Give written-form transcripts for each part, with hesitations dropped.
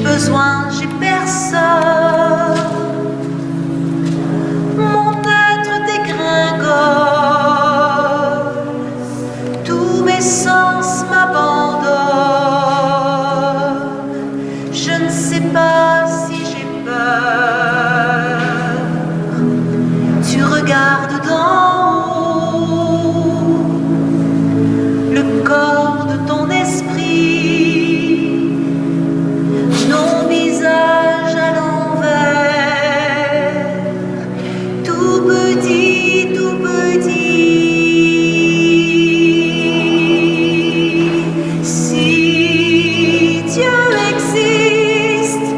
besoin, j'ai personne. Mon être dégringole, tous mes sens m'abandonnent. Je ne sais pas si j'ai peur. Tu regardes d'en haut le corps de ton esprit, nos visages à l'envers, tout petit, tout petit. Si Dieu existe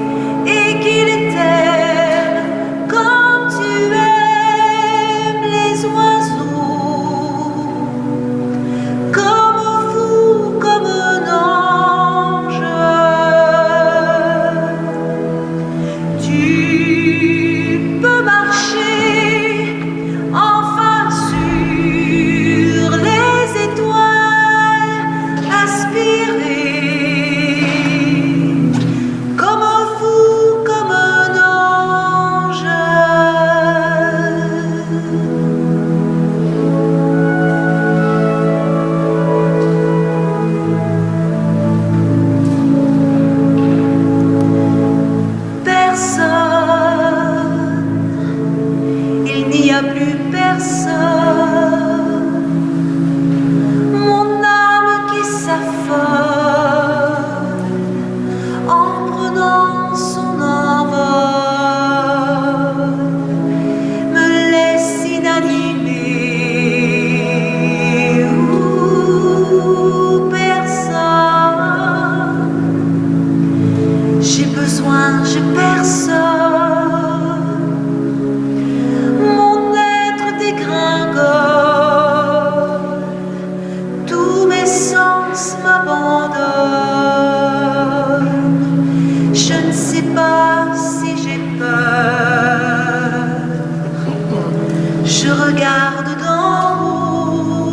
et qu'il t'aime comme tu aimes les oiseaux, comme fou, comme un ange, tu peux marcher enfin sur les étoiles, aspirer comme un fou, comme un ange. Personne, il n'y a plus personne. Mon âme qui s'affole en prenant son envol me laisse inanimée. Ouh, personne, j'ai besoin, j'ai personne. Mon être dégringole, tous mes sens m'abandonnent. Je ne sais pas si j'ai peur. Je regarde d'en haut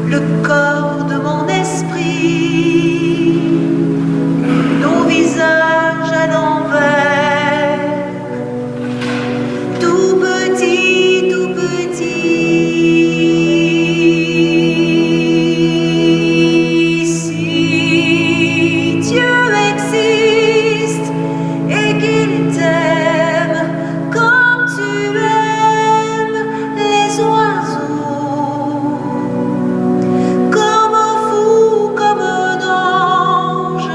le corps de mon esprit, nos visages à l'envers, tout petit, tout petit. Si Dieu existe et qu'il t'aime comme tu aimes les oiseaux, comme un fou, comme un ange,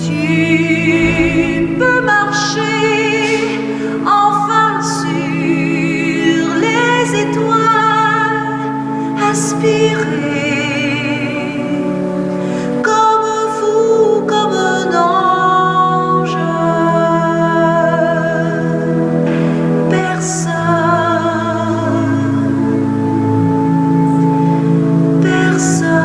tu peux marcher enfin sur les étoiles, aspirer comme un fou, comme un ange. Personne, personne,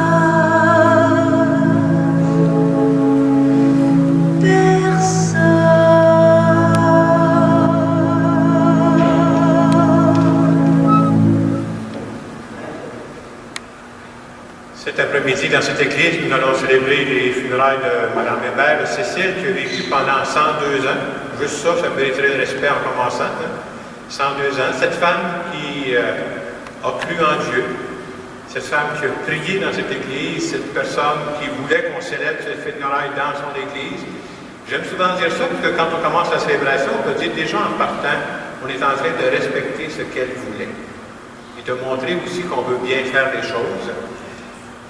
Cet après-midi, dans cette église, nous allons célébrer les funérailles de Mme Hébert Cécile, qui a vécu pendant 102 ans. Juste ça, ça mériterait le respect en commençant. 102 ans. Cette femme qui a cru en Dieu, cette femme qui a prié dans cette église, cette personne qui voulait qu'on célèbre ces funérailles dans son église. J'aime souvent dire ça, parce que quand on commence la célébration, on peut dire déjà en partant, on est en train de respecter ce qu'elle voulait. Et de montrer aussi qu'on veut bien faire les choses.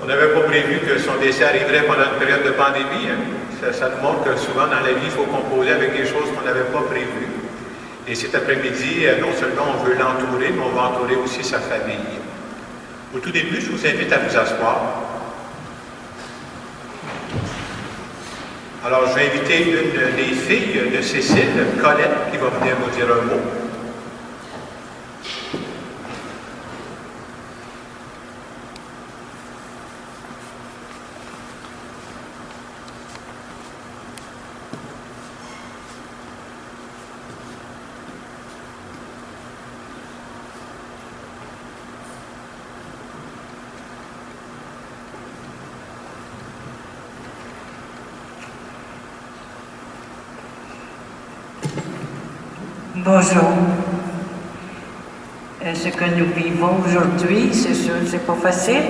On n'avait pas prévu que son décès arriverait pendant une période de pandémie. Ça nous montre que souvent dans la vie, il faut composer avec des choses qu'on n'avait pas prévues. Et cet après-midi, non seulement on veut l'entourer, mais on va entourer aussi sa famille. Au tout début, je vous invite à vous asseoir. Alors, je vais inviter une des filles de Cécile, Colette, qui va venir nous dire un mot. Bonjour. Ce que nous vivons aujourd'hui, c'est sûr, c'est pas facile,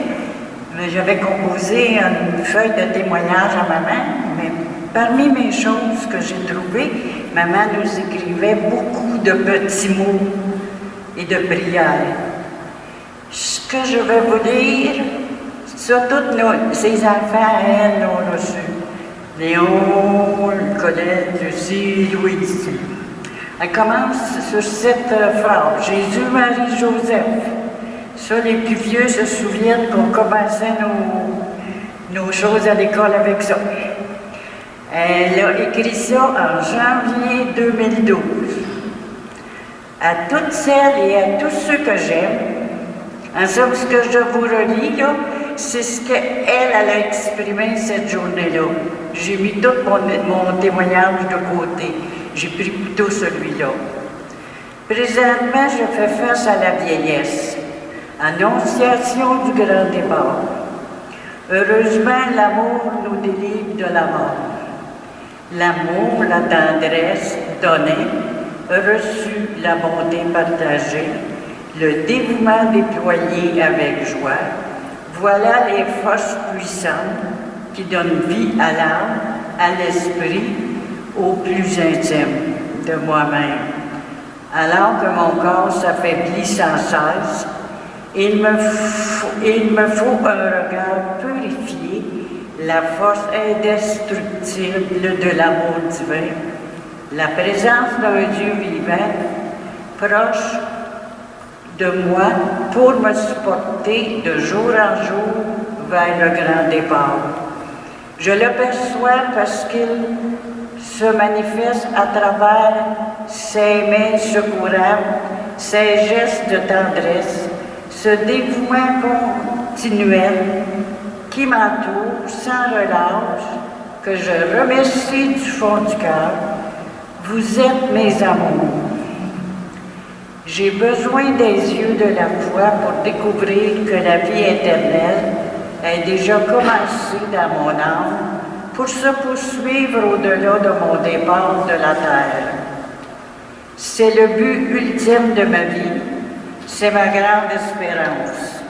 mais j'avais composé une feuille de témoignage à maman, mais parmi mes choses que j'ai trouvées, maman nous écrivait beaucoup de petits mots et de prières. Ce que je vais vous lire, sur toutes ses enfants, elle, l'ont reçu. Léon, Colette, Lucie, Louise. Elle commence sur cette phrase. Jésus, Marie, Joseph. Ça, les plus vieux se souviennent qu'on commençait nos choses à l'école avec ça. Elle a écrit ça en janvier 2012. À toutes celles et à tous ceux que j'aime, en somme, ce que je vous relis, là, c'est ce qu'elle a exprimé cette journée-là. J'ai mis tout mon témoignage de côté. J'ai pris plutôt celui-là. Présentement, je fais face à la vieillesse. Annonciation du grand départ. Heureusement, l'amour nous délivre de la mort. L'amour, la tendresse donnée, reçu la bonté partagée, le dévouement déployé avec joie, voilà les forces puissantes qui donnent vie à l'âme, à l'esprit, au plus intime de moi-même. Alors que mon corps s'affaiblit sans cesse, il me faut un regard purifié, la force indestructible de l'amour divin, la présence d'un Dieu vivant, proche de moi pour me supporter de jour en jour vers le grand départ. Je le perçois parce qu'il se manifeste à travers ses mains secourantes, ses gestes de tendresse, ce dévouement continuel qui m'entoure sans relâche, que je remercie du fond du cœur. Vous êtes mes amours. J'ai besoin des yeux de la foi pour découvrir que la vie éternelle est déjà commencée dans mon âme pour se poursuivre au-delà de mon départ de la terre. C'est le but ultime de ma vie, c'est ma grande espérance.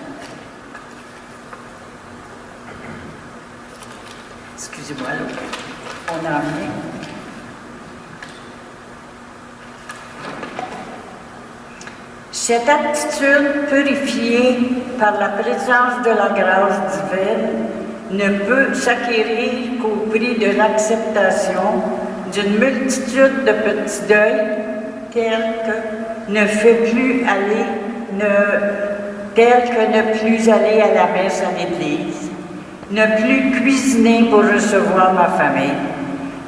Excusez-moi, on en vient. Cette attitude purifiée par la présence de la grâce divine ne peut s'acquérir qu'au prix de l'acceptation d'une multitude de petits deuils tels que ne plus aller à la messe à l'église, ne plus cuisiner pour recevoir ma famille,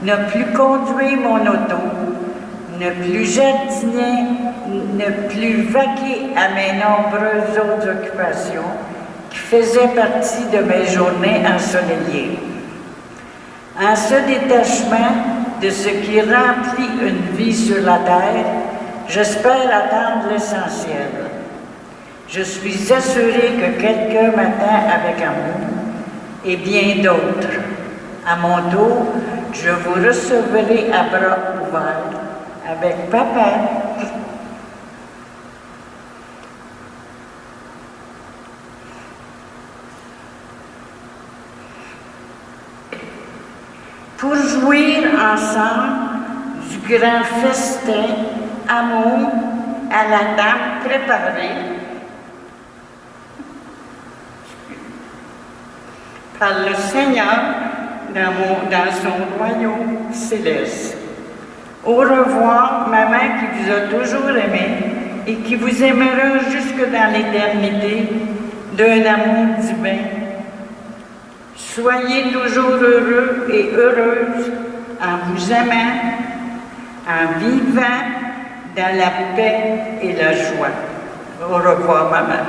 ne plus conduire mon auto, ne plus jardiner, ne plus vaquer à mes nombreuses autres occupations qui faisaient partie de mes journées ensoleillées. En ce détachement de ce qui remplit une vie sur la terre, j'espère atteindre l'essentiel. Je suis assurée que quelqu'un m'attend avec amour et bien d'autres. À mon tour, je vous recevrai à bras ouverts avec papa. Pour jouir ensemble du grand festin, amour à la table préparée par le Seigneur dans son royaume céleste. Au revoir, maman qui vous a toujours aimé et qui vous aimera jusque dans l'éternité d'un amour divin. Soyez toujours heureux et heureuses en vous aimant, en vivant dans la paix et la joie. Au revoir, maman.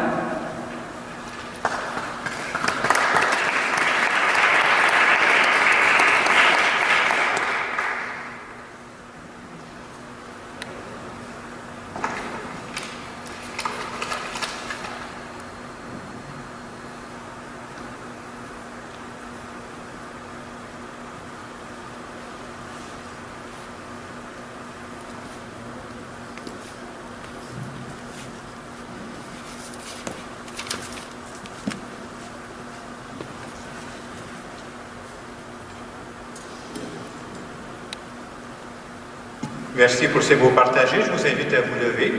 Merci pour ces mots partagés. Je vous invite à vous lever.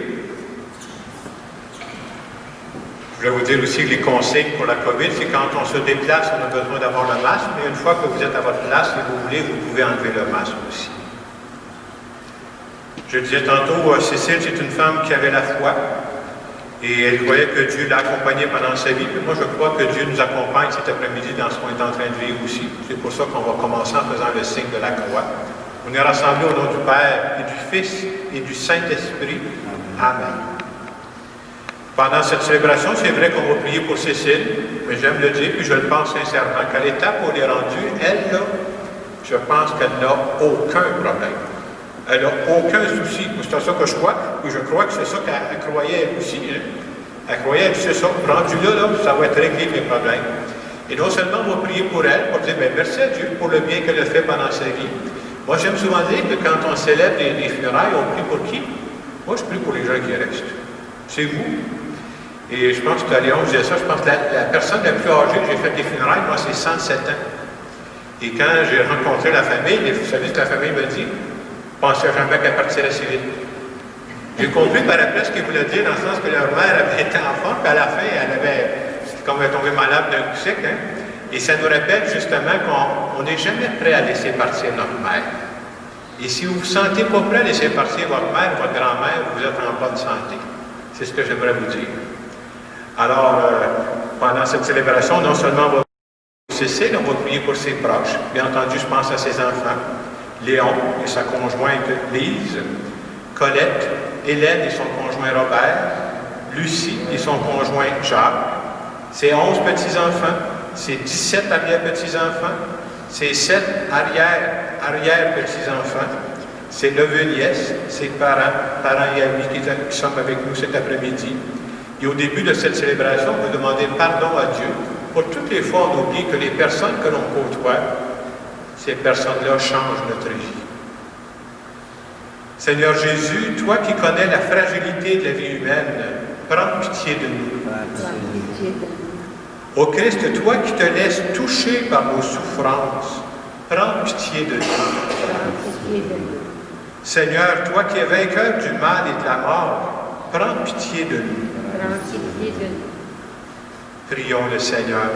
Je voulais vous dire aussi que les consignes pour la COVID, c'est quand on se déplace, on a besoin d'avoir le masque, mais une fois que vous êtes à votre place, si vous voulez, vous pouvez enlever le masque aussi. Je disais tantôt, Cécile, c'est une femme qui avait la foi et elle croyait que Dieu l'a accompagnée pendant sa vie. Puis moi, je crois que Dieu nous accompagne cet après-midi dans ce qu'on est en train de vivre aussi. C'est pour ça qu'on va commencer en faisant le signe de la croix. On est rassemblés au nom du Père et du Fils et du Saint-Esprit. Amen. Pendant cette célébration, c'est vrai qu'on va prier pour Cécile, mais j'aime le dire, puis je le pense sincèrement, qu'à l'étape où elle est rendue, elle, là, je pense qu'elle n'a aucun problème. Elle n'a aucun souci. C'est ça que je crois, et je crois que c'est ça qu'elle croyait elle aussi. Hein. Elle croyait, c'est ça, rendu là, ça va être réglé mes problèmes. Et non seulement on va prier pour elle, pour dire, bien, merci à Dieu pour le bien qu'elle a fait pendant sa vie. Moi, j'aime souvent dire que quand on célèbre des funérailles, on prie pour qui? Moi, je prie pour les gens qui restent. C'est vous. Et je pense que à Léon, je disais ça, je pense que la personne la plus âgée que j'ai fait des funérailles, moi, c'est 107 ans. Et quand j'ai rencontré la famille, vous savez ce que la famille me dit? Pensez jamais qu'elle partirait si vite. J'ai compris par après ce qu'il voulait dire, dans le sens que leur mère avait été enfant, puis à la fin, elle avait, comme elle tombée malade d'un coup sec, hein? Et ça nous rappelle justement qu'on n'est jamais prêt à laisser partir notre mère. Et si vous ne vous sentez pas prêt à laisser partir votre mère, votre grand-mère, vous êtes en bonne santé. C'est ce que j'aimerais vous dire. Alors, pendant cette célébration, non seulement on va prier pour Cécile, on va prier pour ses proches. Bien entendu, je pense à ses enfants. Léon et sa conjointe Lise, Colette, Hélène et son conjoint Robert, Lucie et son conjoint Jacques, ses 11 petits-enfants, ses 17 arrière-petits-enfants, ses 7 arrière-petits-enfants, ses neveux-nièces, ses parents et amis qui sont avec nous cet après-midi. Et au début de cette célébration, on va demander pardon à Dieu pour toutes les fois on oublie que les personnes que l'on côtoie, ces personnes-là changent notre vie. Seigneur Jésus, toi qui connais la fragilité de la vie humaine, prends pitié de nous. Ô Christ, toi qui te laisses toucher par nos souffrances, prends pitié de nous. Seigneur, toi qui es vainqueur du mal et de la mort, prends pitié de nous. Prions le Seigneur.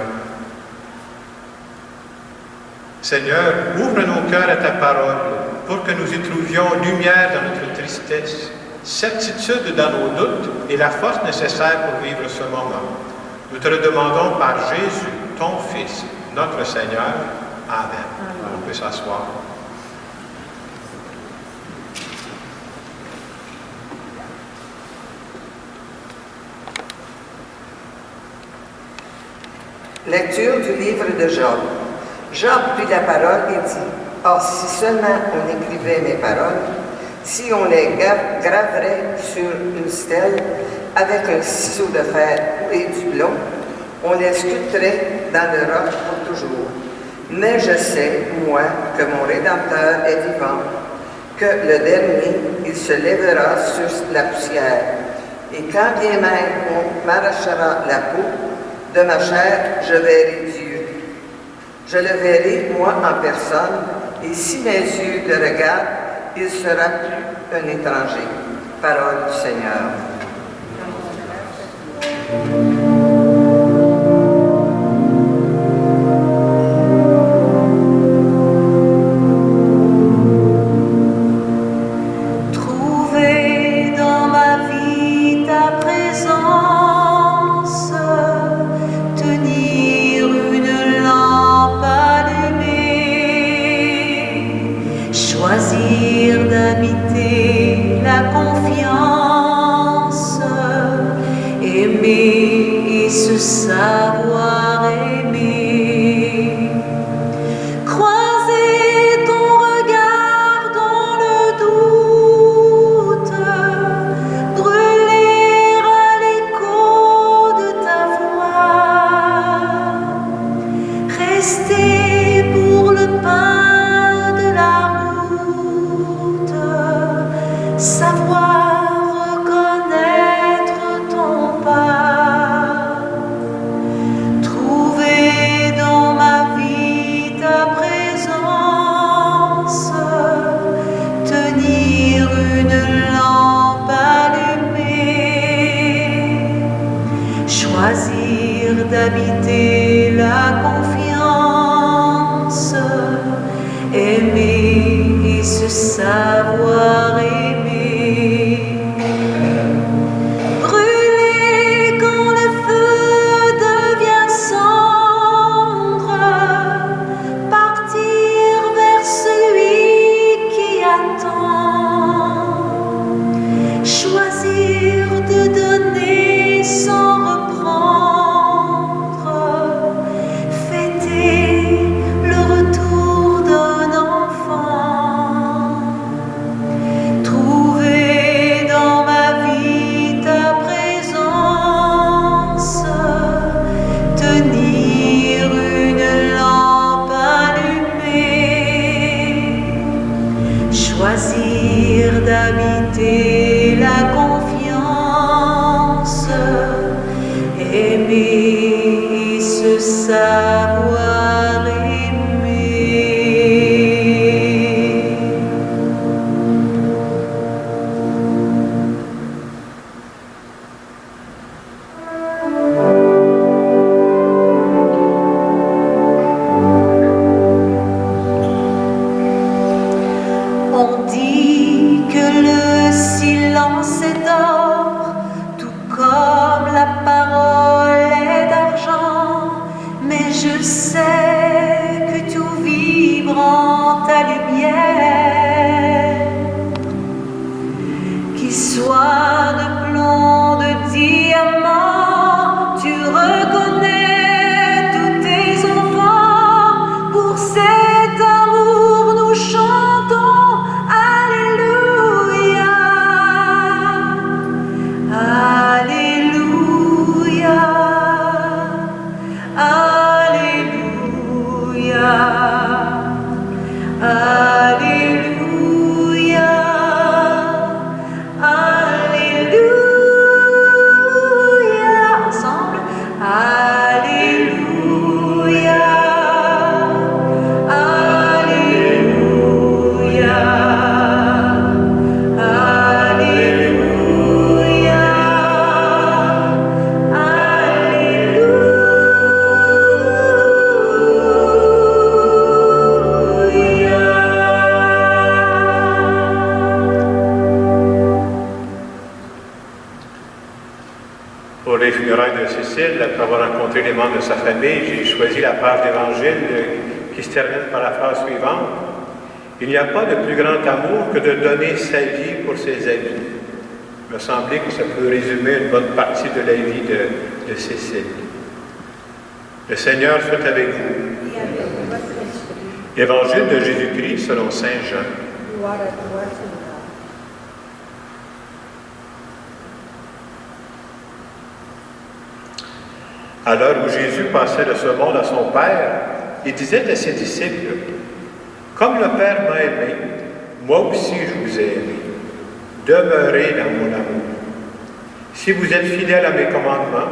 Seigneur, ouvre nos cœurs à ta parole pour que nous y trouvions lumière dans notre tristesse, certitude dans nos doutes et la force nécessaire pour vivre ce moment. Nous te le demandons par Jésus, ton Fils, notre Seigneur. Amen. On peut s'asseoir. Lecture du livre de Job. Job prit la parole et dit, « Or, si seulement on écrivait mes paroles, si on les graverait sur une stèle avec un ciseau de fer et du plomb, on les sculpterait dans le roc pour toujours. Mais je sais, moi, que mon Rédempteur est vivant, que le dernier, il se lèvera sur la poussière. Et quand bien même on m'arrachera la peau de ma chair, je verrai Dieu. Je le verrai, moi, en personne, et si mes yeux le regardent, il sera plus un étranger. Parole du Seigneur. Trouver dans ma vie ta présence, tenir une lampe allumée, choisir d'habiter la confiance, aimer et se savoir aimer. Croiser ton regard dans le doute, brûler à l'écho de ta voix, rester pour le pain de la route, savoir reconnaître ton pas. Trouver dans ma vie ta présence, tenir Alléluia. Alléluia. Ensemble. Alléluia. Alléluia. Pour les funérailles de Cécile, après avoir rencontré les membres de sa famille, j'ai choisi la page d'Évangile qui se termine par la phrase suivante. Il n'y a pas de plus grand amour que de donner sa vie pour ses amis. Il me semblait que ça peut résumer une bonne partie de la vie de Cécile. Le Seigneur soit avec vous. Évangile de Jésus-Christ selon Saint Jean. Gloire à toi, Seigneur. À l'heure où Jésus passait de ce monde à son Père, il disait à ses disciples, « Comme le Père m'a aimé, moi aussi je vous ai aimé. Demeurez dans mon amour. Si vous êtes fidèles à mes commandements,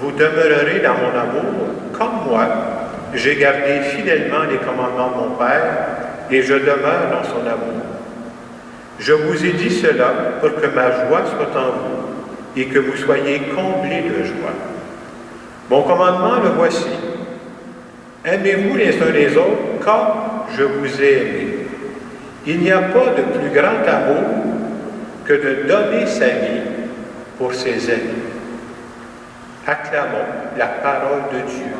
vous demeurerez dans mon amour, comme moi, j'ai gardé fidèlement les commandements de mon Père, et je demeure dans son amour. Je vous ai dit cela pour que ma joie soit en vous, et que vous soyez comblés de joie. Mon commandement, le voici. Aimez-vous les uns les autres comme je vous ai aimé. Il n'y a pas de plus grand amour que de donner sa vie pour ses amis. Acclamons la parole de Dieu.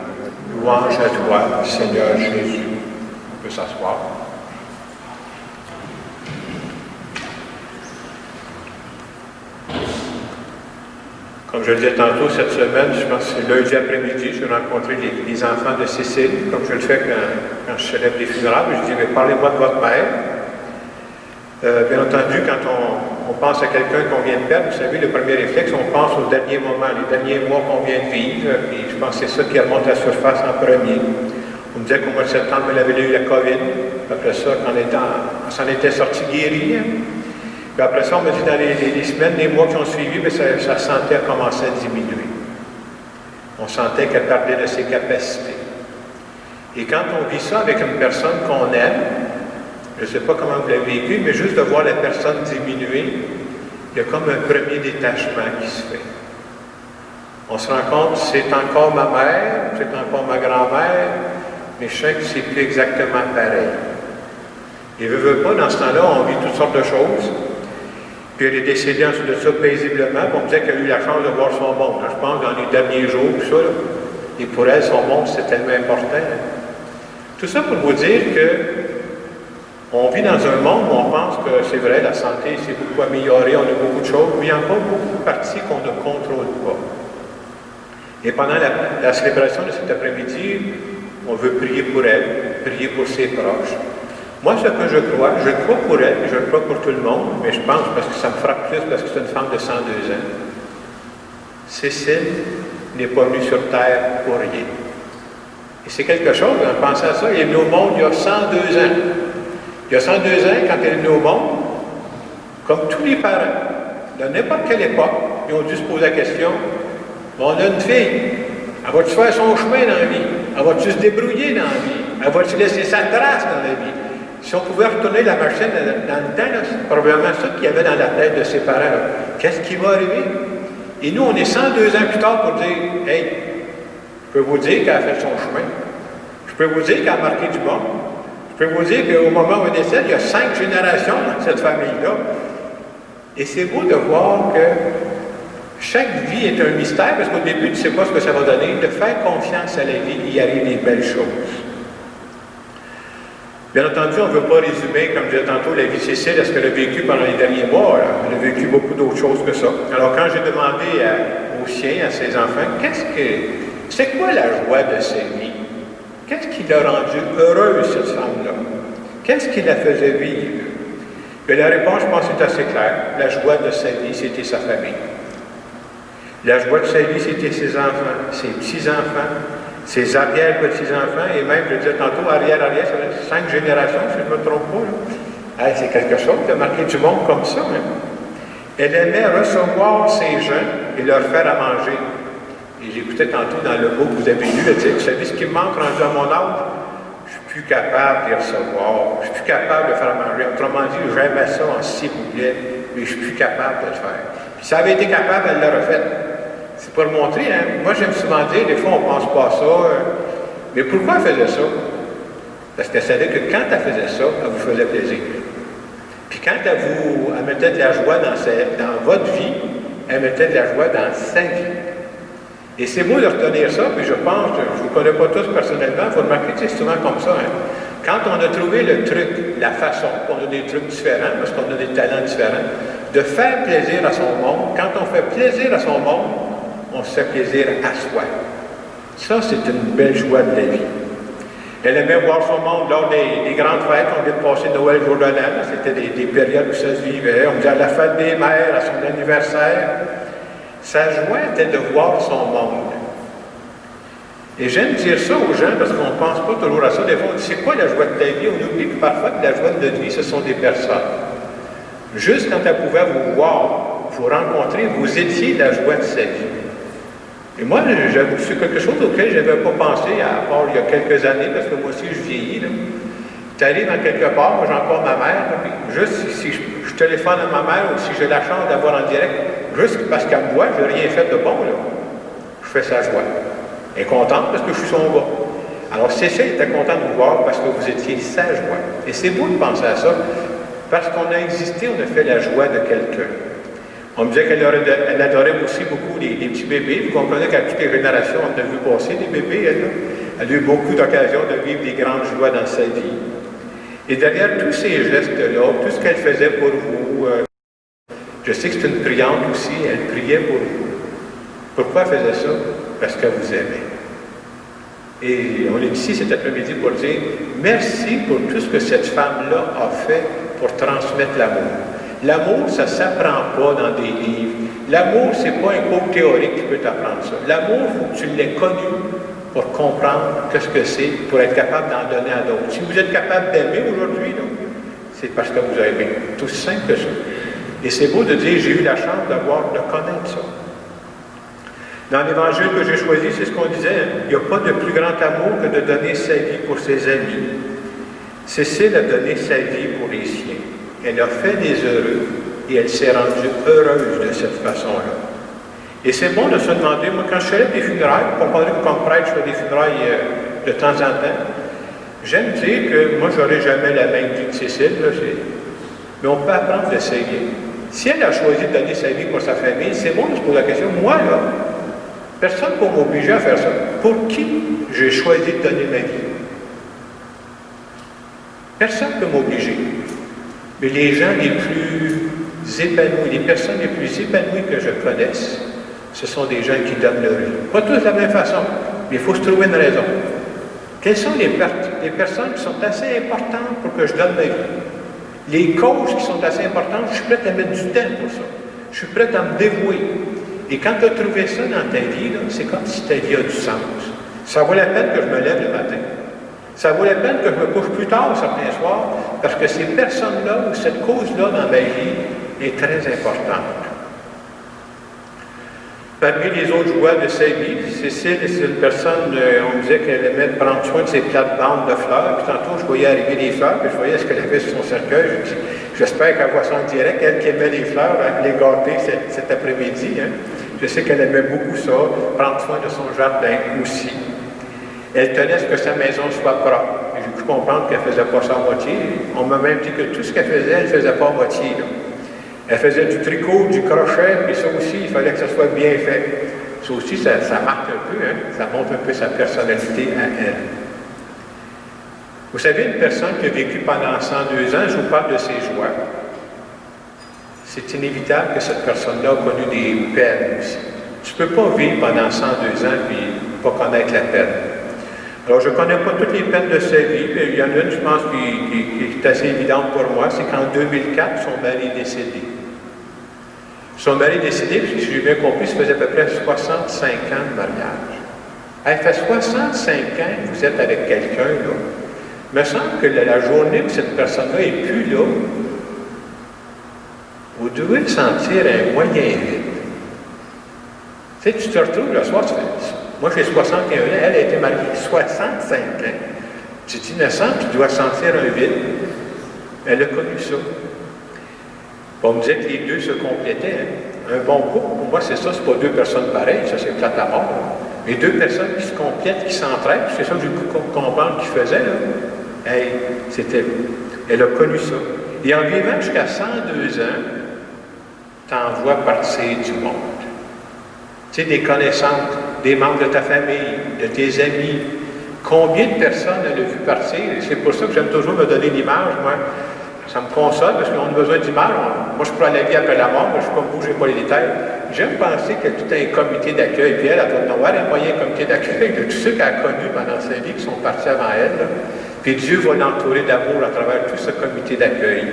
Louange à toi, Seigneur Jésus. On peut s'asseoir. Comme je le disais tantôt, cette semaine, je pense que c'est lundi après-midi, j'ai rencontré les enfants de Cécile, comme je le fais quand je célèbre les funérailles. Je dis, mais parlez-moi de votre mère. Bien entendu, quand on pense à quelqu'un qu'on vient de perdre, vous savez, le premier réflexe, on pense aux derniers moments, les derniers mois qu'on vient de vivre, et je pense que c'est ça qui remonte à la surface en premier. On me disait qu'au mois de septembre, elle avait eu la COVID. Après ça, on s'en était sorti guéri. Puis après ça, on m'a dit dans les semaines, les mois qui ont suivi, mais sa santé a commencé à diminuer. On sentait qu'elle perdait de ses capacités. Et quand on vit ça avec une personne qu'on aime, je ne sais pas comment vous l'avez vécu, mais juste de voir la personne diminuer, il y a comme un premier détachement qui se fait. On se rend compte, c'est encore ma mère, c'est encore ma grand-mère, mais je sais que c'est plus exactement pareil. Et veut pas, dans ce temps-là, on vit toutes sortes de choses. Puis elle est décédée ensuite de ça paisiblement. On me disait qu'elle a eu la chance de voir son monde. Je pense dans les derniers jours, tout ça. Là. Et pour elle, son monde, c'est tellement important. Tout ça pour vous dire que on vit dans un monde où on pense que c'est vrai, la santé s'est beaucoup améliorée, on a beaucoup de choses, mais il y a encore beaucoup de parties qu'on ne contrôle pas. Et pendant la célébration de cet après-midi, on veut prier pour elle, prier pour ses proches. Moi, ce que je crois pour elle, je le crois pour tout le monde, mais je pense, parce que ça me frappe plus, parce que c'est une femme de 102 ans. Cécile n'est pas venue sur terre pour rien. Et c'est quelque chose, en pensant à ça, elle est venue au monde il y a 102 ans. Il y a 102 ans, quand elle est venue au monde, comme tous les parents, de n'importe quelle époque, ils ont dû se poser la question, on a une fille, elle va-tu faire son chemin dans la vie? Elle va-tu se débrouiller dans la vie? Elle va-tu laisser sa trace dans la vie? Si on pouvait retourner la machine dans le temps, c'est probablement ça qu'il y avait dans la tête de ses parents. Qu'est-ce qui va arriver? Et nous, on est 102 ans plus tard pour dire, hey, je peux vous dire qu'elle a fait son chemin. Je peux vous dire qu'elle a marqué du bon. Je peux vous dire qu'au moment où elle décède, il y a 5 générations dans cette famille-là. Et c'est beau de voir que chaque vie est un mystère, parce qu'au début, tu ne sais pas ce que ça va donner. De faire confiance à la vie, il y arrive des belles choses. Bien entendu, on ne veut pas résumer, comme je disais tantôt, la vie de Cécile, à ce qu'elle a vécu pendant les derniers mois. Là. Elle a vécu beaucoup d'autres choses que ça. Alors, quand j'ai demandé aux siens, à ses enfants, c'est quoi la joie de sa vie? Qu'est-ce qui l'a rendue heureuse, cette femme-là? Qu'est-ce qui la faisait vivre? Et la réponse, je pense, est assez claire. La joie de sa vie, c'était sa famille. La joie de sa vie, c'était ses enfants, ses petits-enfants, ses arrière-petits-enfants, et même, je disais tantôt, arrière-arrière, ça fait 5 générations, si je ne me trompe pas. Hey, c'est quelque chose de marquer du monde comme ça. Hein? Elle aimait recevoir ces gens et leur faire à manger. Et j'écoutais tantôt dans le mot que vous avez lu, vous savez ce qui me manque rendu à mon âge? Je suis plus capable de recevoir, je suis plus capable de faire à manger. Autrement dit, j'aimais ça en s'il vous plaît, mais je suis plus capable de le faire. Puis si elle avait été capable, elle l'aurait fait. C'est pour le montrer, hein. Moi j'aime souvent dire, des fois on ne pense pas à ça, mais pourquoi elle faisait ça? Parce qu'elle savait que quand elle faisait ça, elle vous faisait plaisir. Puis quand elle mettait de la joie dans votre vie, elle mettait de la joie dans sa vie. Et c'est beau de retenir ça, puis je pense, je ne vous connais pas tous personnellement, vous remarquez que c'est souvent comme ça. Hein? Quand on a trouvé le truc, la façon, on a des trucs différents, parce qu'on a des talents différents, de faire plaisir à son monde, quand on fait plaisir à son monde, on se fait plaisir à soi. Ça, c'est une belle joie de la vie. Elle aimait voir son monde lors des grandes fêtes. On vient de passer Noël, jour de l'an. C'était des périodes où ça se vivait. On faisait à la fête des mères, à son anniversaire. Sa joie était de voir son monde. Et j'aime dire ça aux gens parce qu'on ne pense pas toujours à ça. Des fois, on dit, c'est quoi la joie de ta vie? On oublie que parfois que la joie de notre vie, ce sont des personnes. Juste quand elle pouvait vous voir, vous rencontrer, vous étiez la joie de sa vie. Et moi, c'est quelque chose auquel je n'avais pas pensé, à part il y a quelques années, parce que moi aussi, je vieillis. Tu arrives dans quelque part, moi j'ai encore ma mère, là, puis juste si je téléphone à ma mère ou si j'ai la chance d'avoir en direct, juste parce qu'elle me voit, je n'ai rien fait de bon, là. Je fais sa joie. Elle est contente parce que je suis son gars. Alors Cécile était contente de vous voir parce que vous étiez sa joie. Et c'est beau de penser à ça, parce qu'on a existé, on a fait la joie de quelqu'un. On me disait qu'elle adorait aussi beaucoup les petits bébés. Vous comprenez qu'à toutes les générations, on a vu passer des bébés, elle. Elle a eu beaucoup d'occasions de vivre des grandes joies dans sa vie. Et derrière tous ces gestes-là, tout ce qu'elle faisait pour vous, je sais que c'est une priante aussi, elle priait pour vous. Pourquoi elle faisait ça? Parce qu'elle vous aimait. Et on est ici cet après-midi pour dire merci pour tout ce que cette femme-là a fait pour transmettre l'amour. L'amour, ça ne s'apprend pas dans des livres. L'amour, ce n'est pas un cours théorique qui peut t'apprendre ça. L'amour, il faut que tu l'aies connu pour comprendre ce que c'est, pour être capable d'en donner à d'autres. Si vous êtes capable d'aimer aujourd'hui, c'est parce que vous avez aimé. Tout simple que ça. Et c'est beau de dire, j'ai eu la chance de connaître ça. Dans l'évangile que j'ai choisi, c'est ce qu'on disait, il n'y a pas de plus grand amour que de donner sa vie pour ses amis. Cécile a donné sa vie pour les siens. Elle a fait des heureux et elle s'est rendue heureuse de cette façon-là. Et c'est bon de se demander, moi quand je fais des funérailles, vous comprenez que comme prêtre, je fais des funérailles de temps en temps, j'aime dire que moi, je n'aurai jamais la même vie que Cécile, là, mais on peut apprendre d'essayer. Si elle a choisi de donner sa vie pour sa famille, c'est bon de se poser la question, moi, là, personne ne peut m'obliger à faire ça. Pour qui j'ai choisi de donner ma vie? Personne ne peut m'obliger. Mais les gens les plus épanouis, les personnes les plus épanouies que je connaisse, ce sont des gens qui donnent leur vie. Pas tous de la même façon, mais il faut se trouver une raison. Quelles sont les personnes qui sont assez importantes pour que je donne ma vie? Les causes qui sont assez importantes, je suis prêt à mettre du temps pour ça. Je suis prêt à me dévouer. Et quand tu as trouvé ça dans ta vie, c'est comme si ta vie a du sens. Ça vaut la peine que je me lève le matin. Ça vaut la peine que je me couche plus tard certains soirs, parce que ces personnes-là, ou cette cause-là dans ma vie est très importante. Parmi les autres joies de sa vie, Cécile, c'est une personne, on disait qu'elle aimait prendre soin de ses plates-bandes de fleurs, puis tantôt je voyais arriver des fleurs, puis je voyais ce qu'elle avait sur son cercueil. Je dis, j'espère qu'elle voit ça en direct, elle qui aimait les fleurs, elle les gâter cet après-midi. Hein. Je sais qu'elle aimait beaucoup ça, prendre soin de son jardin aussi. Elle tenait à ce que sa maison soit propre. J'ai pu comprendre qu'elle ne faisait pas ça à moitié. On m'a même dit que tout ce qu'elle faisait, elle ne faisait pas à moitié. Là. Elle faisait du tricot, du crochet, mais ça aussi, il fallait que ça soit bien fait. Ça aussi, ça marque un peu, hein? Ça montre un peu sa personnalité à elle. Vous savez, une personne qui a vécu pendant 102 ans, je vous parle de ses joies. C'est inévitable que cette personne-là a connu des peines aussi. Tu ne peux pas vivre pendant 102 ans et pas connaître la peine. Alors, je ne connais pas toutes les peines de sa vie, mais il y en a une, je pense, qui est assez évidente pour moi, c'est qu'en 2004, son mari est décédé. Son mari est décédé, puis si j'ai bien compris, ça faisait à peu près 65 ans de mariage. Elle fait 65 ans que vous êtes avec quelqu'un, là. Il me semble que la journée où cette personne-là n'est plus là, vous devez sentir un moyen vide. Tu sais, tu te retrouves le soir, tu fais, moi j'ai 61 ans, elle a été mariée 65 ans. Tu es innocent, tu dois sentir un vide. Elle a connu ça. On me disait que les deux se complétaient. Hein. Un bon couple, pour moi, c'est ça, c'est pas deux personnes pareilles, ça c'est plate à mort. Mais deux personnes qui se complètent, qui s'entraident, c'est ça que j'ai pu comprendre qu'ils faisaient. Là. Hey, elle a connu ça. Et en vivant jusqu'à 102 ans, t'en vois partir du monde. Tu sais, des connaissances, des membres de ta famille, de tes amis. Combien de personnes elle a vu partir? Et c'est pour ça que j'aime toujours me donner l'image, moi. Ça me console parce qu'on a besoin d'image. Moi, je prends la vie après la mort, moi, je ne suis comme vous, je n'ai pas les détails. J'aime penser qu'il y a tout un comité d'accueil, puis elle doit avoir un moyen comité d'accueil de tous ceux qu'elle a connus pendant sa vie, qui sont partis avant elle. Là. Puis Dieu va l'entourer d'amour à travers tout ce comité d'accueil.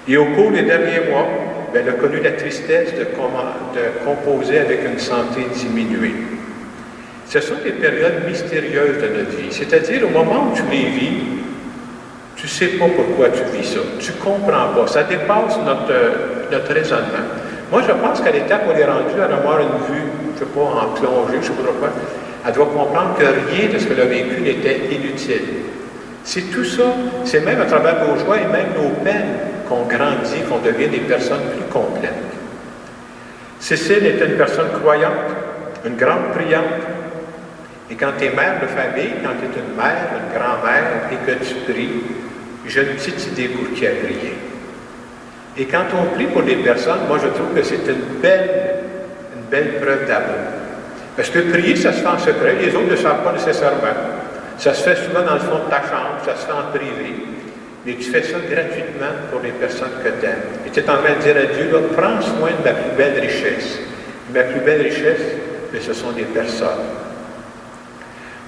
Et au cours des derniers mois, elle a connu la tristesse de composer avec une santé diminuée. Ce sont des périodes mystérieuses de notre vie. C'est-à-dire, au moment où tu les vis, tu ne sais pas pourquoi tu vis ça. Tu ne comprends pas. Ça dépasse notre raisonnement. Moi, je pense qu'à l'étape où elle est rendue, elle va avoir une vue, je ne sais pas, en plongée, je ne sais pas trop quoi. Elle doit comprendre que rien de ce qu'elle a vécu n'était inutile. C'est tout ça, c'est même à travers nos joies et même nos peines qu'on grandit, qu'on devient des personnes plus complètes. Cécile était une personne croyante, une grande priante. Et quand tu es mère de famille, quand tu es une mère, une grand-mère, et que tu pries, j'ai une petite idée pour qui a prié. Et quand on prie pour des personnes, moi je trouve que c'est une belle preuve d'amour. Parce que prier, ça se fait en secret, les autres ne le savent pas nécessairement. Ça se fait souvent dans le fond de ta chambre, ça se fait en privé. Mais tu fais ça gratuitement pour les personnes que tu aimes. Et tu es en train de dire à Dieu, là, prends soin de ma plus belle richesse. Ma plus belle richesse, mais ce sont des personnes.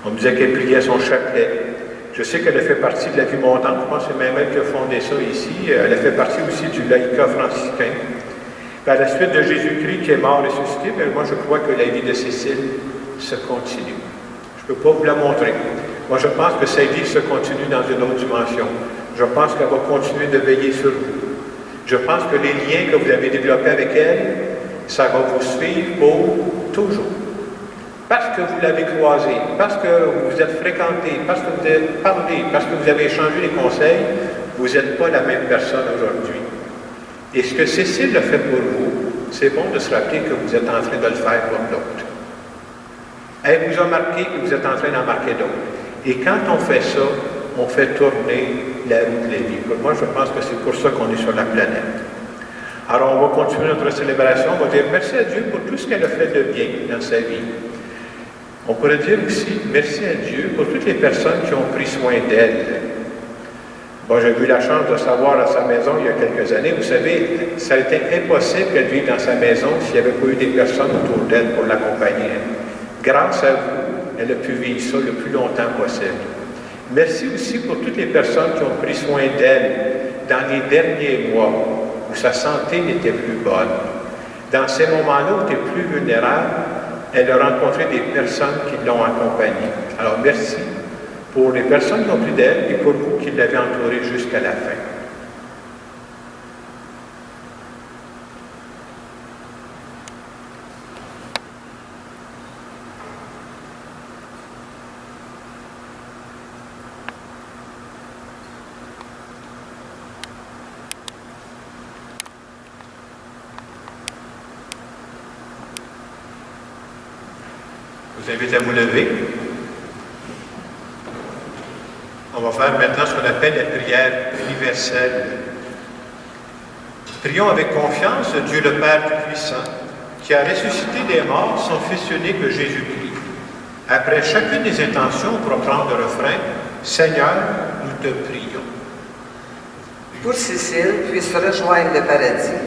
On me disait qu'elle priait son chapelet. Je sais qu'elle a fait partie de la vie montante. Je pense que c'est même elle qui a fondé ça ici. Elle a fait partie aussi du laïcat franciscain. Puis à la suite de Jésus-Christ qui est mort et ressuscité, bien, moi je crois que la vie de Cécile se continue. Je ne peux pas vous la montrer. Moi je pense que sa vie se continue dans une autre dimension. Je pense qu'elle va continuer de veiller sur vous. Je pense que les liens que vous avez développés avec elle, ça va vous suivre pour toujours. Parce que vous l'avez croisé, parce que vous vous êtes fréquenté, parce que vous avez parlé, parce que vous avez échangé les conseils, vous n'êtes pas la même personne aujourd'hui. Et ce que Cécile a fait pour vous, c'est bon de se rappeler que vous êtes en train de le faire pour d'autres. Elle vous a marqué et vous êtes en train d'en marquer d'autres. Et quand on fait ça, on fait tourner la roue de la vie. Pour moi, je pense que c'est pour ça qu'on est sur la planète. Alors, on va continuer notre célébration. On va dire merci à Dieu pour tout ce qu'elle a fait de bien dans sa vie. On pourrait dire aussi merci à Dieu pour toutes les personnes qui ont pris soin d'elle. Bon, j'ai eu la chance de savoir à sa maison il y a quelques années, vous savez, ça a été impossible qu'elle vive dans sa maison s'il n'y avait pas eu des personnes autour d'elle pour l'accompagner. Grâce à vous, elle a pu vivre ça le plus longtemps possible. Merci aussi pour toutes les personnes qui ont pris soin d'elle dans les derniers mois où sa santé n'était plus bonne. Dans ces moments-là où tu es plus vulnérable, elle a rencontré des personnes qui l'ont accompagnée. Alors, merci pour les personnes qui ont pris d'elle et pour vous qui l'avez entourée jusqu'à la fin. Je vous invite à vous lever. On va faire maintenant ce qu'on appelle la prière universelle. Prions avec confiance Dieu le Père Tout-Puissant, qui a ressuscité des morts son Fils unique Jésus-Christ. Après chacune des intentions, on pourra prendre le refrain « Seigneur, nous te prions ». Pour Cécile puisse rejoindre le paradis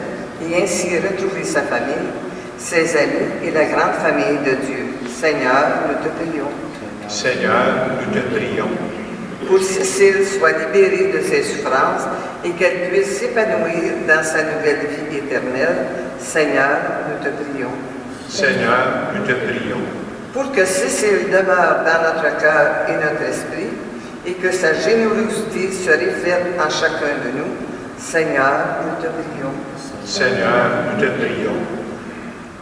et ainsi retrouver sa famille, ses amis et la grande famille de Dieu. Seigneur, nous te prions. Seigneur, nous te prions. Pour Cécile soit libérée de ses souffrances et qu'elle puisse s'épanouir dans sa nouvelle vie éternelle. Seigneur, nous te prions. Seigneur, nous te prions. pour que Cécile demeure dans notre cœur et notre esprit, et que sa générosité se reflète en chacun de nous. Seigneur, nous te prions. Seigneur, nous te prions.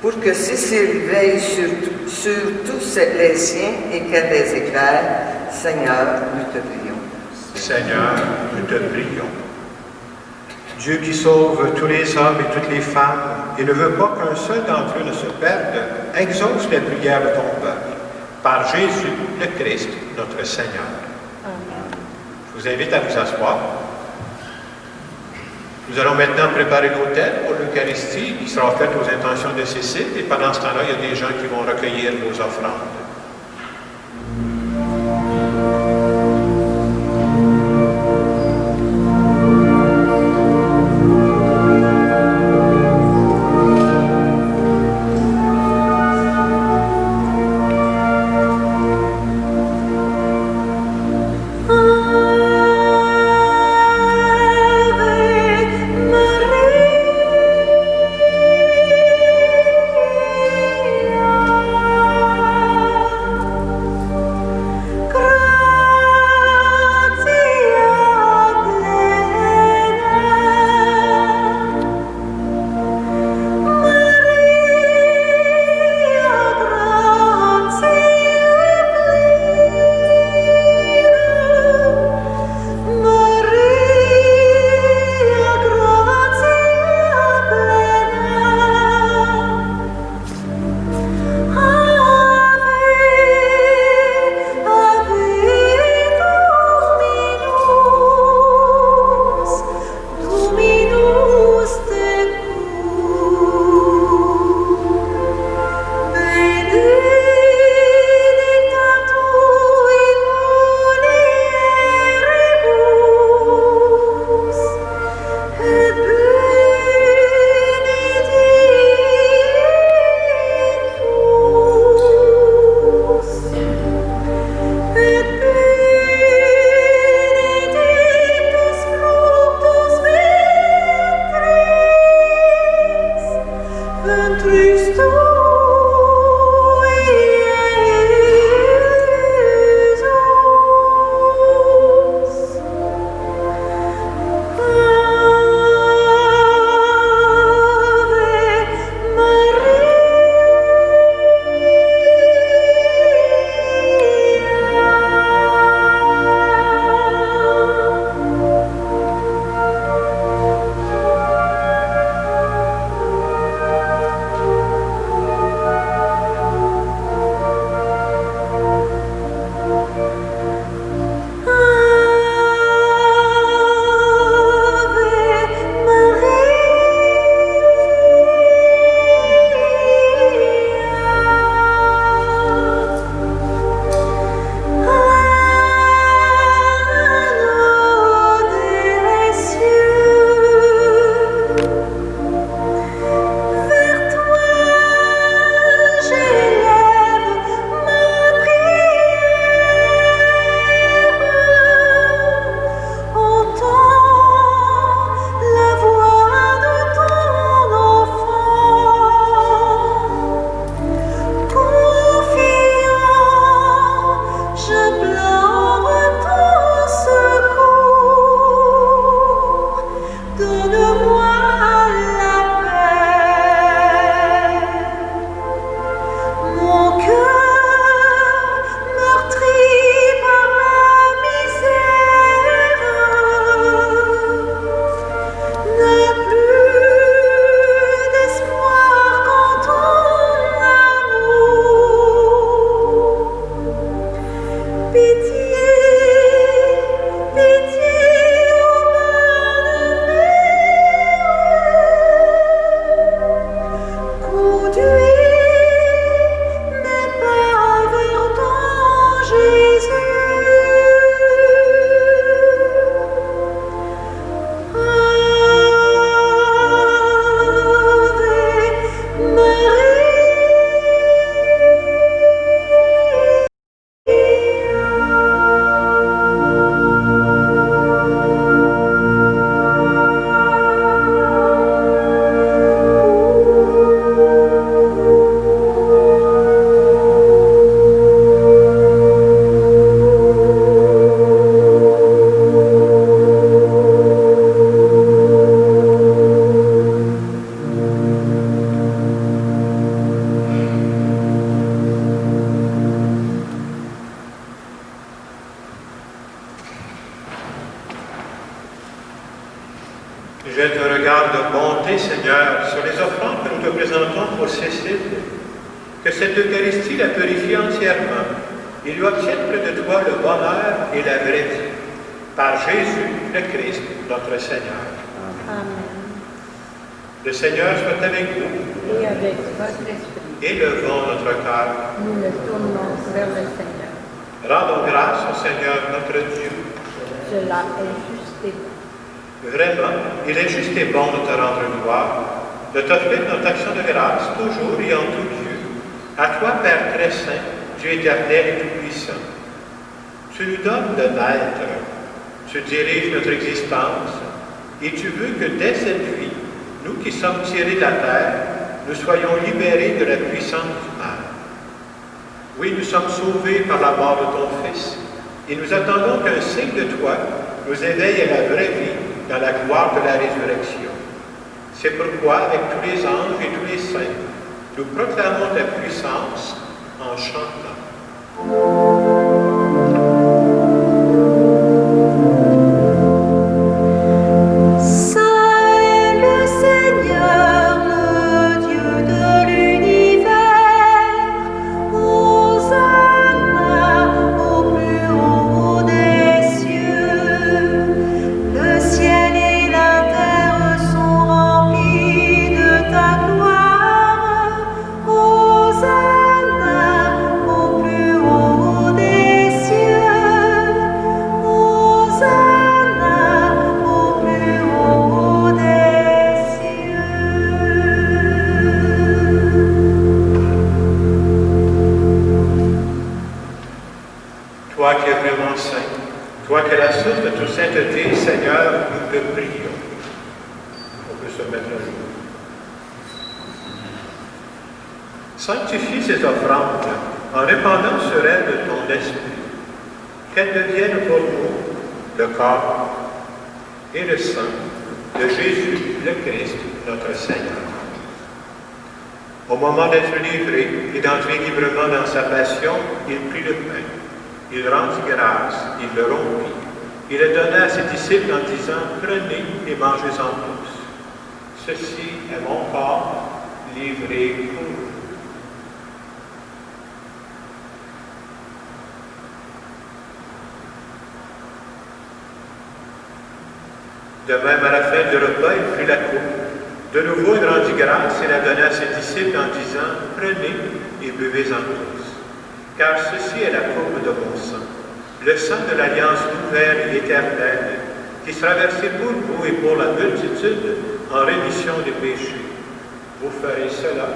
Pour que Cécile veille sur tous les siens et qu'elle les éclaire, Seigneur, nous te prions. Seigneur, nous te prions. Dieu qui sauve tous les hommes et toutes les femmes et ne veut pas qu'un seul d'entre eux ne se perde, exauce les prières de ton peuple. Par Jésus, le Christ, notre Seigneur. Je vous invite à vous asseoir. Nous allons maintenant préparer l'autel pour l'Eucharistie qui sera faite aux intentions de Cécile. Et pendant ce temps-là, il y a des gens qui vont recueillir vos offrandes. Ave Maria. Jette un regard de bonté, Seigneur, sur les offrandes que nous te présentons pour Cécile. Que cette Eucharistie la purifie entièrement et lui obtienne près de toi le bonheur et la vraie vie. Par Jésus, le Christ, notre Seigneur. Amen. Le Seigneur soit avec vous. Et avec votre esprit, Élevons notre cœur. nous le tournons vers le Seigneur. Rendons grâce au Seigneur notre Dieu. Cela est juste et bon. Vraiment, il est juste et bon de te rendre gloire, de t'offrir notre action de grâce, toujours et en tout lieu. À toi, Père très saint, Dieu éternel et tout-puissant. Tu nous donnes de naître, tu diriges notre existence, et tu veux que dès cette vie, nous qui sommes tirés de la terre, nous soyons libérés de la puissance du mal. Oui, nous sommes sauvés par la mort de ton Fils, et nous attendons qu'un signe de toi nous éveille à la vraie vie dans la gloire de la résurrection. C'est pourquoi, avec tous les anges et tous les saints, nous proclamons ta puissance en chantant. Toi qui es vraiment saint, toi qui es la source de toute sainteté, Seigneur, nous te prions. On peut se mettre à jour. Sanctifie ces offrandes en répandant sur elles de ton esprit, qu'elles deviennent pour nous le corps et le sang de Jésus, le Christ, notre Seigneur. Au moment d'être livré et d'entrer librement dans sa passion, il prit le pain. Il rendit grâce, il le rompit, il le donna à ses disciples en disant, prenez et mangez-en tous. Ceci est mon corps livré pour vous. De même, à la fin du repas, il prit la coupe. De nouveau, il rendit grâce et la donna à ses disciples en disant, prenez et buvez-en tous. Car ceci est la coupe de mon sang, le sang de l'alliance nouvelle et éternelle, qui sera versé pour vous et pour la multitude en rémission des péchés. Vous ferez cela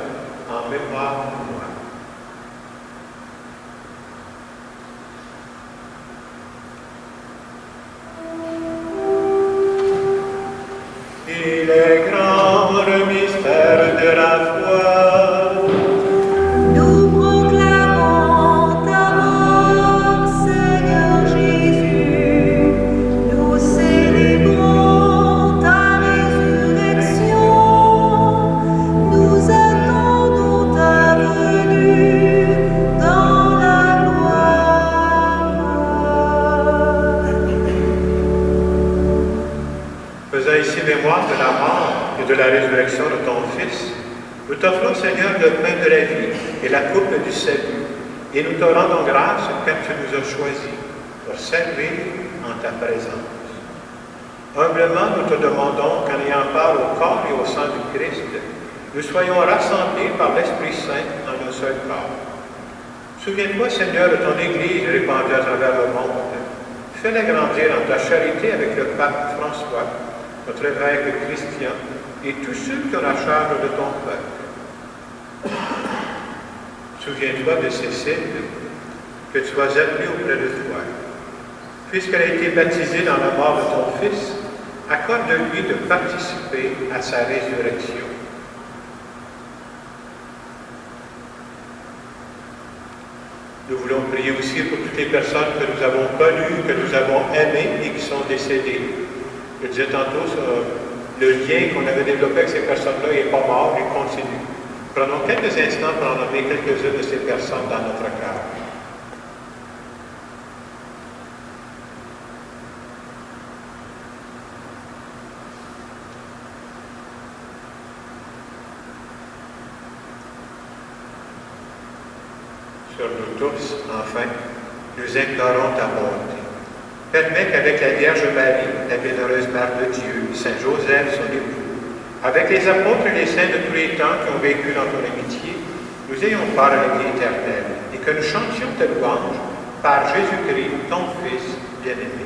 en mémoire de moi. Il est grand le mystère de la foi. Nous proclamons ta mort, Seigneur Jésus. Nous célébrons ta résurrection. Nous attendons ta venue dans la gloire. Faisant ici mémoire de la mort et de la résurrection de ton Fils, nous t'offrons, Seigneur, le pain de la vie et la coupe du salut, et nous te rendons grâce car tu nous as choisis pour servir en ta présence. Humblement, nous te demandons qu'en ayant part au corps et au sang du Christ, nous soyons rassemblés par l'Esprit Saint en un seul corps. Souviens-toi, Seigneur, de ton Église répandue à travers le monde. Fais-la grandir en ta charité avec le pape François, notre évêque Christian, et tous ceux qui ont la charge de ton peuple. Souviens-toi de Cécile, que tu as appelée auprès de toi. Puisqu'elle a été baptisée dans la mort de ton Fils, accorde-lui de participer à sa résurrection. Nous voulons prier aussi pour toutes les personnes que nous avons connues, que nous avons aimées et qui sont décédées. Je disais tantôt, le lien qu'on avait développé avec ces personnes-là n'est pas mort, il continue. Prenons quelques instants pour en nommer quelques-unes de ces personnes dans notre cœur. sur nous tous, enfin, nous implorons ta bonté. Permets qu'avec la Vierge Marie, la bienheureuse Mère de Dieu, Saint Joseph, son époux, avec les apôtres et les saints de tous les temps qui ont vécu dans ton amitié, nous ayons part à la vie éternelle et que nous chantions ta louange par Jésus-Christ, ton Fils bien-aimé.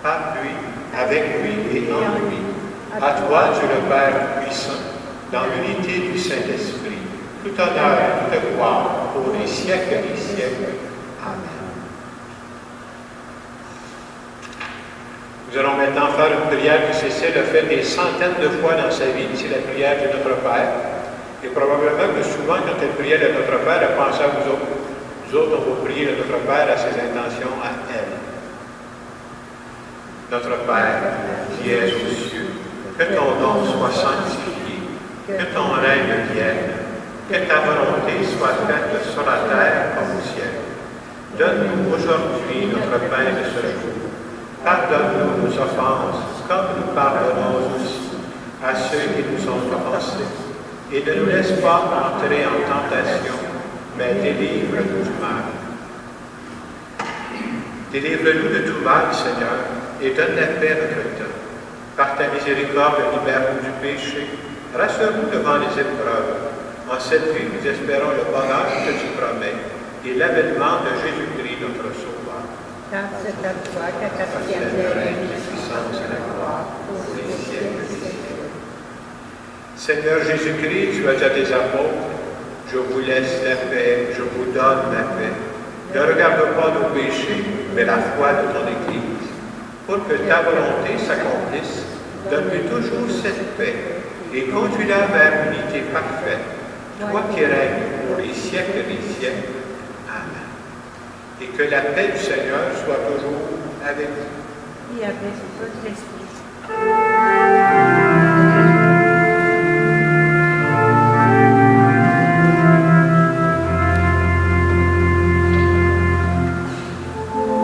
Par lui, avec lui et en lui, à toi, Dieu le Père puissant, dans l'unité du Saint-Esprit, tout honneur et toute gloire pour les siècles des siècles. Amen. Nous allons maintenant faire une prière que Cécile a faite des centaines de fois dans sa vie. C'est la prière de notre Père. Et probablement que souvent, quand elle priait de notre Père, elle pensait à vous autres. Nous autres, on va prier de notre Père à ses intentions à elle. Notre Père, qui es aux cieux, que ton nom soit sanctifié, que ton règne vienne, que ta volonté soit faite sur la terre comme au ciel. Donne-nous aujourd'hui notre pain de ce jour. Pardonne-nous nos offenses, comme nous pardonnons aussi à ceux qui nous ont offensés. Et ne nous laisse pas entrer en tentation, mais délivre-nous du mal. Délivre-nous de tout mal, Seigneur, et donne la paix à notre temps. Par ta miséricorde, libère-nous du péché. Rassure-nous devant les épreuves. En cette vie, nous espérons le bonheur que tu promets et l'avènement de Jésus-Christ, notre Sauveur. Car c'est à toi qu'appartient la puissance et la gloire pour les siècles des siècles. Seigneur Jésus-Christ, tu as dit à tes apôtres, je vous laisse la paix, je vous donne la paix. Ne regarde pas nos péchés, mais la foi de ton Église. Pour que ta volonté s'accomplisse, donne-lui toujours cette paix et conduis-la vers l'unité parfaite, toi qui règnes pour les siècles des siècles. Amen. Et que la paix du Seigneur soit toujours avec vous. et avec votre esprit.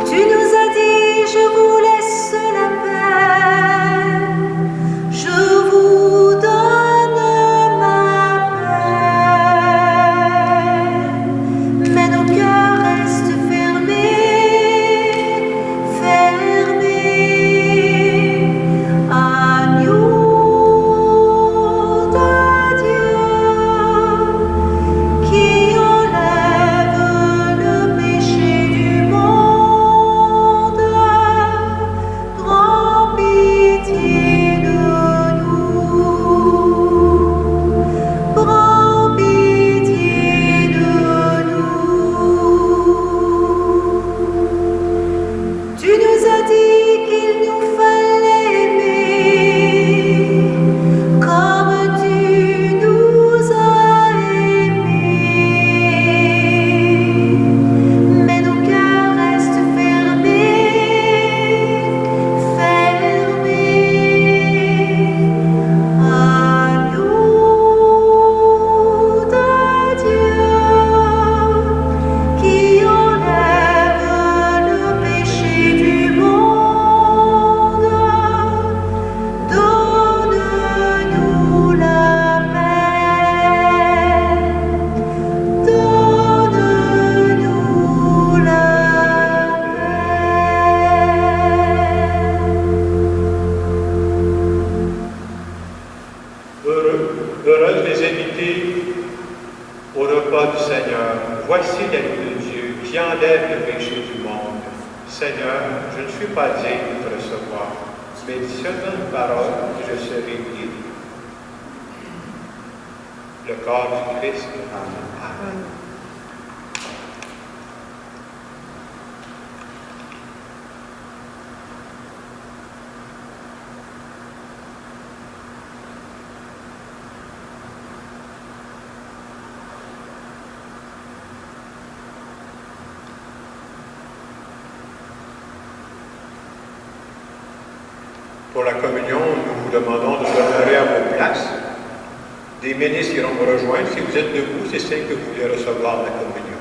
Tu nous as dit, je vous laisse la paix, je vous donne ma paix, mais nos cœurs restent fermés, agneau de Dieu, qui enlève le péché du monde, prends pitié de nous, prends pitié de nous. Tu nous as dit qu'il nous fallait aimer comme tu nous as aimés, mais nos cœurs restent fermés, agneau de Dieu, qui enlève le péché du monde, donne-nous la paix, donne-nous la paix. Heureux les invités au repas du Seigneur. Voici l'agneau de Dieu qui enlève le péché du monde. Seigneur, je ne suis pas digne de te recevoir, mais dis seulement une parole et je serai guéri. Le corps du Christ. Amen. Amen. Pour la communion, nous vous demandons de demeurer à vos places. Des ministres iront vous rejoindre. Si vous êtes debout, c'est signe que vous voulez recevoir la communion.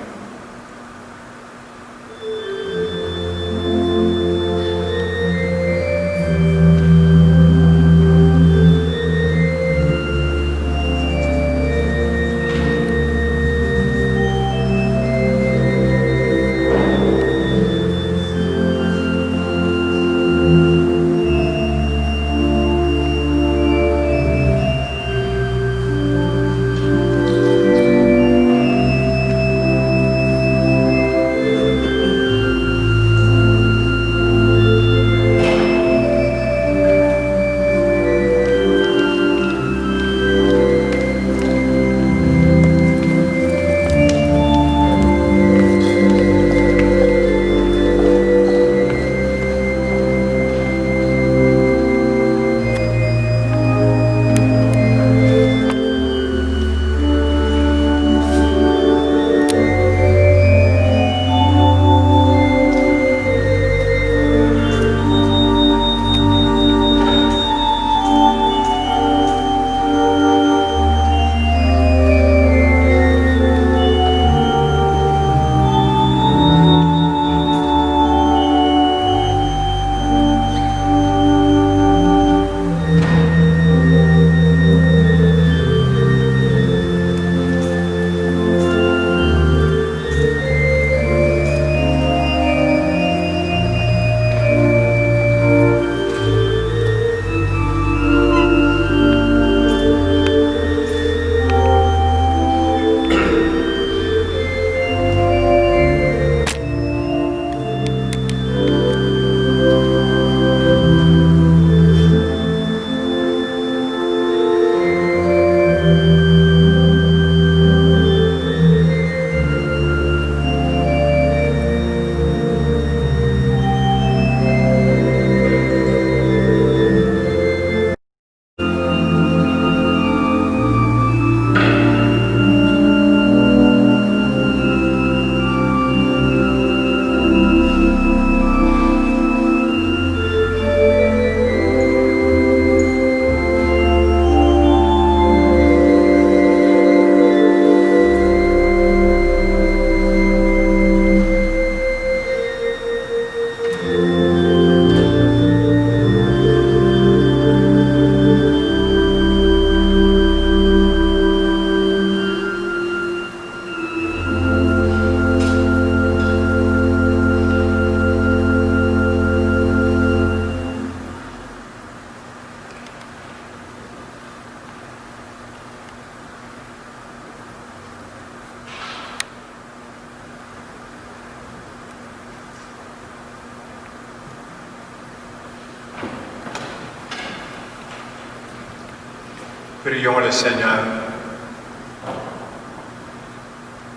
Prions le Seigneur.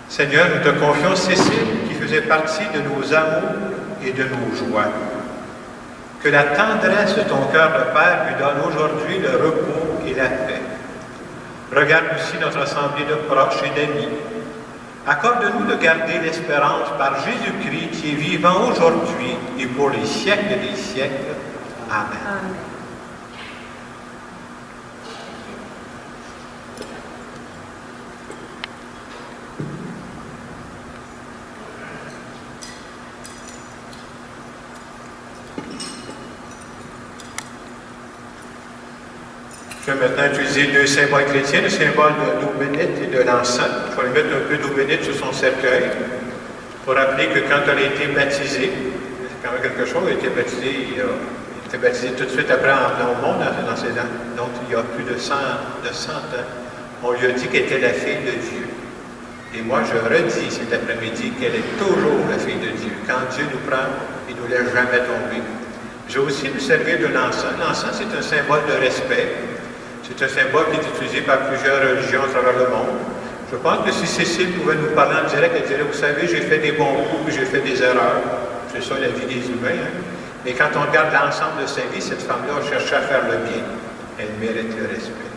Seigneur, nous te confions Cécile qui faisait partie de nos amours et de nos joies. Que la tendresse de ton cœur de Père lui donne aujourd'hui le repos et la paix. Regarde aussi notre assemblée de proches et d'amis. Accorde-nous de garder l'espérance par Jésus-Christ qui est vivant aujourd'hui et pour les siècles des siècles. Amen. Amen. Je vais maintenant utiliser deux symboles chrétiens, le symbole de l'eau bénite et de l'encens. Je vais lui mettre un peu d'eau bénite sur son cercueil pour rappeler que quand elle a été baptisée, c'est quand même quelque chose, elle a été baptisée, il était baptisé tout de suite après en venant au monde dans ses ans. Donc il y a plus de 100 ans. On lui a dit qu'elle était la fille de Dieu. Et moi je redis cet après-midi qu'elle est toujours la fille de Dieu. Quand Dieu nous prend, il ne nous laisse jamais tomber. Je vais aussi nous servir de l'encens. L'encens, c'est un symbole de respect. C'est un symbole qui est utilisé par plusieurs religions à travers le monde. Je pense que si Cécile pouvait nous parler en direct, elle dirait, vous savez, j'ai fait des bons coups, j'ai fait des erreurs. C'est ça la vie des humains. Hein? Mais quand on regarde l'ensemble de sa vie, cette femme-là a cherché à faire le bien. Elle mérite le respect.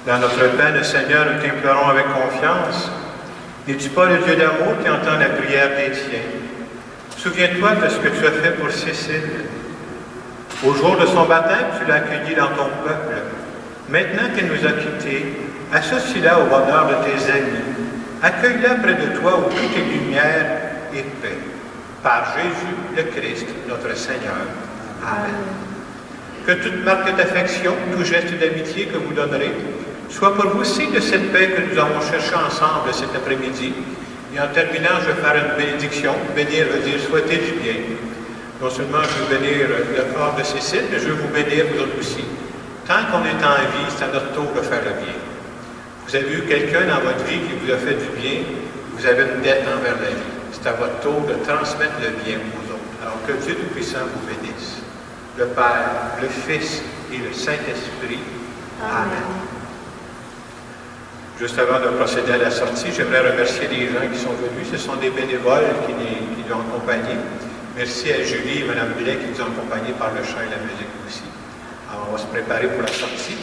Dans notre peine, le Seigneur, nous t'implorons avec confiance. N'es-tu pas le Dieu d'amour qui entend la prière des tiens? Souviens-toi de ce que tu as fait pour Cécile. Au jour de son baptême, tu l'as accueillie dans ton peuple. Maintenant qu'elle nous a quittés, associe-la au bonheur de tes amis. Accueille-la près de toi où tout est lumière et paix. Par Jésus le Christ, notre Seigneur. Amen. Que toute marque d'affection, tout geste d'amitié que vous donnerez, soit pour vous signe de cette paix que nous avons cherché ensemble cet après-midi. Et en terminant, je vais faire une bénédiction. Bénir veut dire souhaiter du bien. Non seulement je veux bénir le corps de Cécile, mais je veux vous bénir vous autres aussi. Tant qu'on est en vie, c'est à notre tour de faire le bien. Vous avez eu quelqu'un dans votre vie qui vous a fait du bien, vous avez une dette envers la vie. C'est à votre tour de transmettre le bien aux autres. Alors que Dieu Tout-Puissant vous bénisse. Le Père, le Fils et le Saint-Esprit. Amen. Juste avant de procéder à la sortie, j'aimerais remercier les gens qui sont venus. Ce sont des bénévoles qui nous ont accompagnés. Merci à Julie et Mme Blais qui nous ont accompagnés par le chant et la musique aussi. Alors, on va se préparer pour la sortie.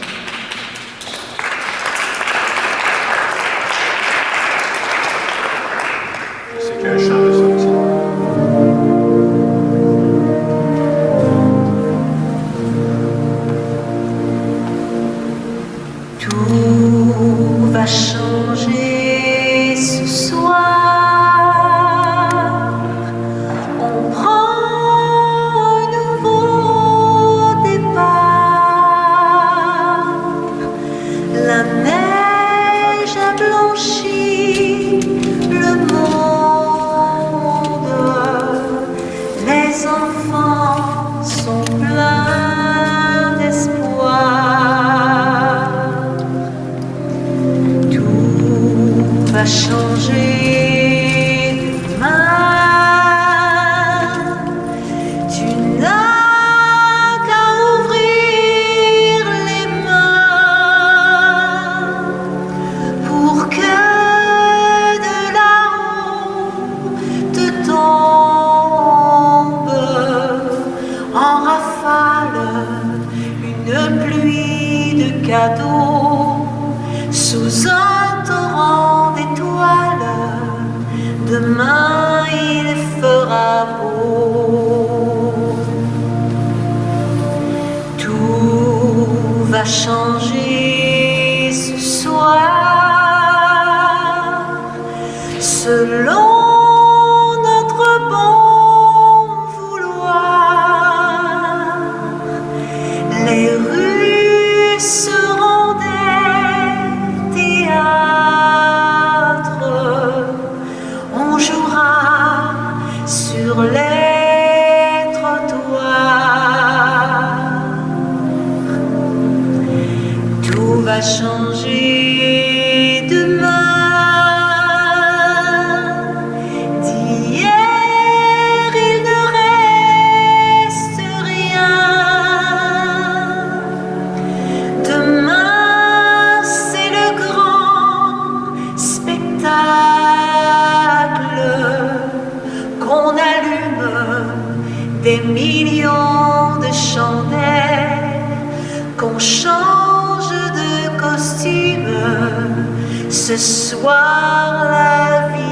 une pluie de cadeaux sous un torrent d'étoiles. Demain il fera beau. Tout va changer ce soir selon notre bon vouloir. Les rues seront des théâtres, on jouera sur les trottoirs. Tout va changer demain. Qu'on allume des millions de chandelles, qu'on change de costume. Ce soir la vie